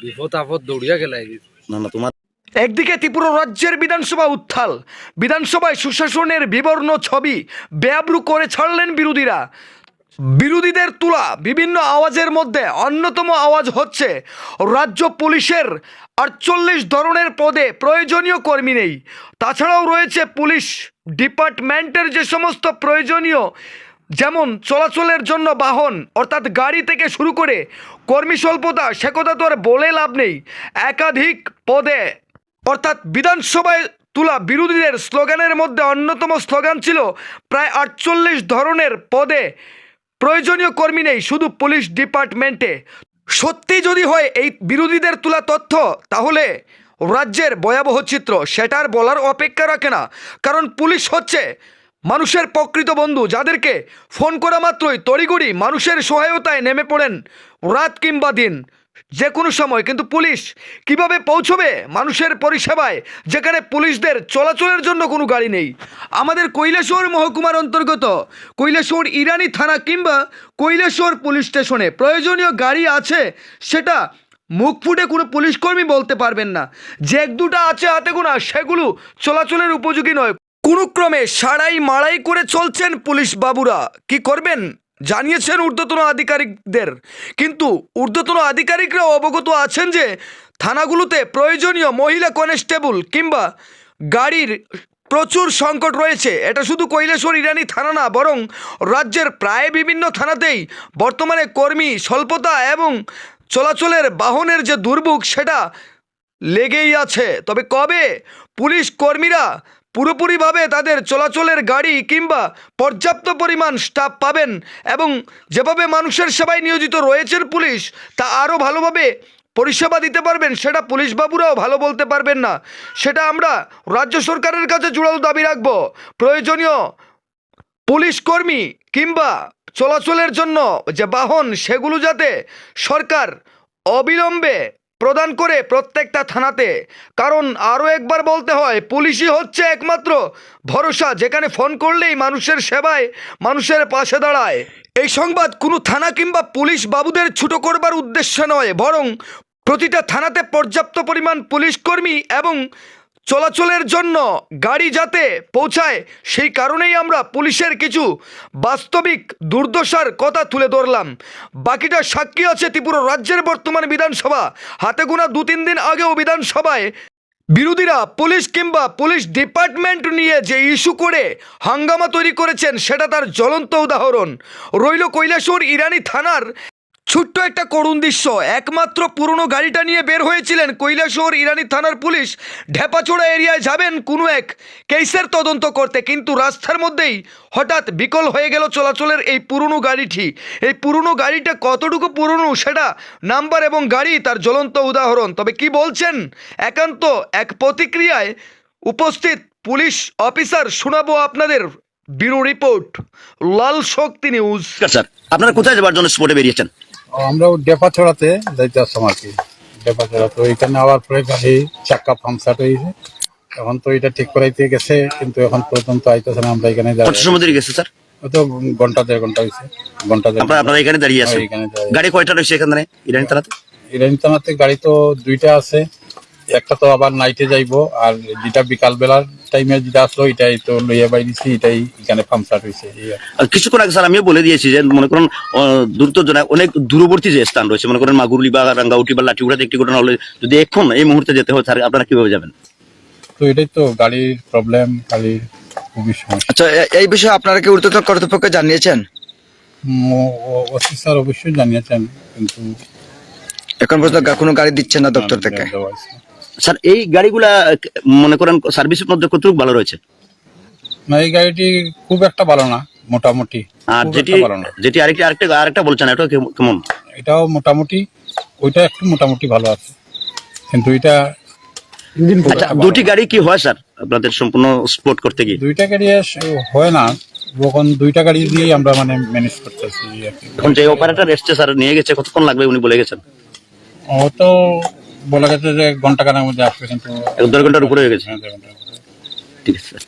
বিপদ আপদ দৌড়িয়া গেলাই না না তোমার একদিকে ত্রিপুরা রাজ্যের বিধানসভা উত্থাল, বিধানসভায় সুশাসনের বিবর্ণ ছবি বেআব্রু করে ছাড়লেন বিরোধীরা। বিরোধীদের তোলা বিভিন্ন আওয়াজের মধ্যে অন্যতম আওয়াজ হচ্ছে রাজ্য পুলিশের 48 ধরনের পদে প্রয়োজনীয় কর্মী নেই। তাছাড়াও রয়েছে পুলিশ ডিপার্টমেন্টের যে সমস্ত প্রয়োজনীয়, যেমন চলাচলের জন্য বাহন অর্থাৎ গাড়ি থেকে শুরু করে কর্মী স্বল্পতা, সে কথা তো আর বলে লাভ নেই। একাধিক পদে অর্থাৎ বিধানসভায় তোলা বিরোধীদের স্লোগানের মধ্যে অন্যতম স্লোগান ছিল প্রায় 48 ধরনের পদে প্রয়োজনীয় কর্মী নেই শুধু পুলিশ ডিপার্টমেন্টে। সত্যি যদি হয় এই বিরোধীদের তোলা তথ্য, তাহলে রাজ্যের ভয়াবহ চিত্র সেটার বলার অপেক্ষা রাখে না। কারণ পুলিশ হচ্ছে মানুষের প্রকৃত বন্ধু, যাদেরকে ফোন করা মাত্রই তড়িঘড়ি মানুষের সহায়তায় নেমে পড়েন রাত কিংবা দিন, যে কোনো সময়। কিন্তু পুলিশ কিভাবে পৌঁছবে মানুষের পরিষেবায়, যেখানে পুলিশদের চলাচলের জন্য কোনো গাড়ি নেই? আমাদের কৈলাসহর মহকুমার অন্তর্গত কৈলাসহর ইরানি থানা কিংবা কৈলাসহর পুলিশ স্টেশনে প্রয়োজনীয় গাড়ি আছে, সেটা মুখ ফুটে কোনো পুলিশকর্মী বলতে পারবেন না। যে এক দুটা আছে হাতে গোনা, সেগুলো চলাচলের উপযোগী নয়। কোনো ক্রমে সারাই মারাই করে চলছেন পুলিশ বাবুরা। কি করবেন জানিয়েছেন ঊর্ধ্বতন আধিকারিকদের, কিন্তু ঊর্ধ্বতন আধিকারিকরাও অবগত আছেন যে থানাগুলোতে প্রয়োজনীয় মহিলা কনস্টেবল কিংবা গাড়ির প্রচুর সংকট রয়েছে। এটা শুধু কৈলাসহর ইরানি থানা না, বরং রাজ্যের প্রায় বিভিন্ন থানাতেই বর্তমানে কর্মী স্বল্পতা এবং চলাচলের বাহনের যে দুর্ভোগ সেটা লেগেই আছে। তবে কবে পুলিশ কর্মীরা পুরোপুরিভাবে তাদের চলাচলের গাড়ি কিংবা পর্যাপ্ত পরিমাণ স্টাফ পাবেন এবং যেভাবে মানুষের সেবায় নিয়োজিত রয়েছেন পুলিশ, তা আরও ভালোভাবে পরিষেবা দিতে পারবেন, সেটা পুলিশ বাবুরাও ভালো বলতে পারবেন না। সেটা আমরা রাজ্য সরকারের কাছে জোরালো দাবি রাখব। প্রয়োজনীয় পুলিশ কর্মী কিংবা চলাচলের জন্য যে বাহন, সেগুলো যাতে সরকার অবিলম্বে প্রদান করে প্রত্যেকটা থানাতে। কারণ আরও একবার বলতে হয়, পুলিশই হচ্ছে একমাত্র ভরসা, যেখানে ফোন করলেই মানুষের সেবায় মানুষের পাশে দাঁড়ায়। এই সংবাদ কোনো থানা কিংবা পুলিশ বাবুদের ছোট করবার উদ্দেশ্য নয়, বরং প্রতিটা থানাতে পর্যাপ্ত পরিমাণ পুলিশ কর্মী এবং চলাচলের জন্য গাড়ি যাতে পৌঁছায়, সেই কারণেই আমরা পুলিশের কিছু বাস্তবিক দুর্দশার কথা তুলে ধরলাম। বাকিটা সাক্ষী আছে ত্রিপুরা রাজ্যের বর্তমান বিধানসভা। হাতে গোনা 2-3 দিন আগেও বিধানসভায় বিরোধীরা পুলিশ কিংবা পুলিশ ডিপার্টমেন্ট নিয়ে যে ইস্যু করে হাঙ্গামা তৈরি করেছেন, সেটা তার জ্বলন্ত উদাহরণ। রইল কৈলাসহর ইরানি থানার ছোট্ট একটা করুণ দৃশ্য। একমাত্র পুরনো গাড়িটা নিয়ে বের হয়েছিলেন কৈলাসহর ইরানি থানার পুলিশ ঢেপাচোড়া এরিয়ায় যাবেন কোনো এক কেসের তদন্ত করতে, কিন্তু রাস্তার মধ্যেই হঠাৎ বিকল হয়ে গেল চলাচলের এই পুরনো গাড়িটি। এই পুরনো গাড়িটা কতটুকু পুরনো, সেটা নাম্বার এবং গাড়ি তার জ্বলন্ত উদাহরণ। তবে কি বলছেন একান্ত এক প্রতিক্রিয়ায় উপস্থিত পুলিশ অফিসার, শোনাবো আপনাদের ব্যুরো রিপোর্ট, লাল শক্তি নিউজ। স্যার আপনারা কোথায় যাবার জন্য স্পটে বেরিয়েছেন? আমরা ডেপা ছড়াতে যাইতে আসলাম আর কি। ডেপা ছড়া তো ওইখানে আবার পরে গাড়ি চাক্কা পাংচার হয়েছে, এখন তো এটা ঠিক করাইতে গেছে, কিন্তু এখন পর্যন্ত আইতেছে না। আমরা এখানে কত সময় ধরে গেছে স্যার? তো ঘন্টা 1.5 ঘন্টা হয়েছে। ঘন্টা আপনারা এখানে দাঁড়িয়ে আছেন? গাড়ি কয়টা রয়েছে এখানে ইরানি থানাতে? ইরানি থানাতে গাড়ি তো 2টা আছে, একটা তো আবার নাইটে যাইবো, আর যেটা বিকাল বেলার টাইমে যেটা আসলো এটাই তো লইয়া বাইরেছি, এটাই এখানে পাংচার হয়েছে। কিছুক্ষণ আগে স্যার আমিও বলে দিয়েছি যে মনে করেন দ্রুতজনক অনেক দূরবর্তী যে স্থান রয়েছে, মনে করেন মাগুরলি বা রাঙ্গাউটি বা লাঠিগুড়াতে একটি ঘটনা হলে যদি এখন এই মুহূর্তে যেতে হয়, স্যার আপনারা কিভাবে যাবেন? তো এটাই তো গাড়ির প্রবলেম, গাড়ির খুবই সমস্যা। আচ্ছা, এই বিষয়ে আপনারা কি ঊর্ধ্বতন কর্তৃপক্ষকে জানিয়েছেন? ওসি স্যার অবশ্যই জানিয়েছেন, কিন্তু এখন পর্যন্ত কোনো গাড়ি দিচ্ছে না দপ্তর থেকে। স্যার এই গাড়িগুলা মনে করেন সার্ভিসের মধ্যে কতটুকু ভালো রয়েছে? না, এই গাড়িটি খুব একটা ভালো না, মোটামুটি। আর যেটি আরেকটা বলছেন, এটা কেমন? এটাও মোটামুটি, ওইটা একটু মোটামুটি ভালো আছে, কিন্তু এটা আচ্ছা, দুটি গাড়ি কি হয় স্যার আপনাদের সম্পূর্ণ স্পট করতে গিয়ে? 2টা গাড়ি হয় না, এখন 2টা গাড়ি দিয়েই আমরা মানে ম্যানেজ করতেছি। এখন যে অপারেটর এসছে স্যার নিয়ে গেছে, কতক্ষণ লাগবে উনি বলে গেছেন? ও তো বলা গেছে যে ঘন্টা খানেকের মধ্যে আসবে, কিন্তু 1-2 ঘন্টার উপরে হয়ে গেছে। হ্যাঁ, 2 ঘন্টার উপরে। ঠিক আছে স্যার।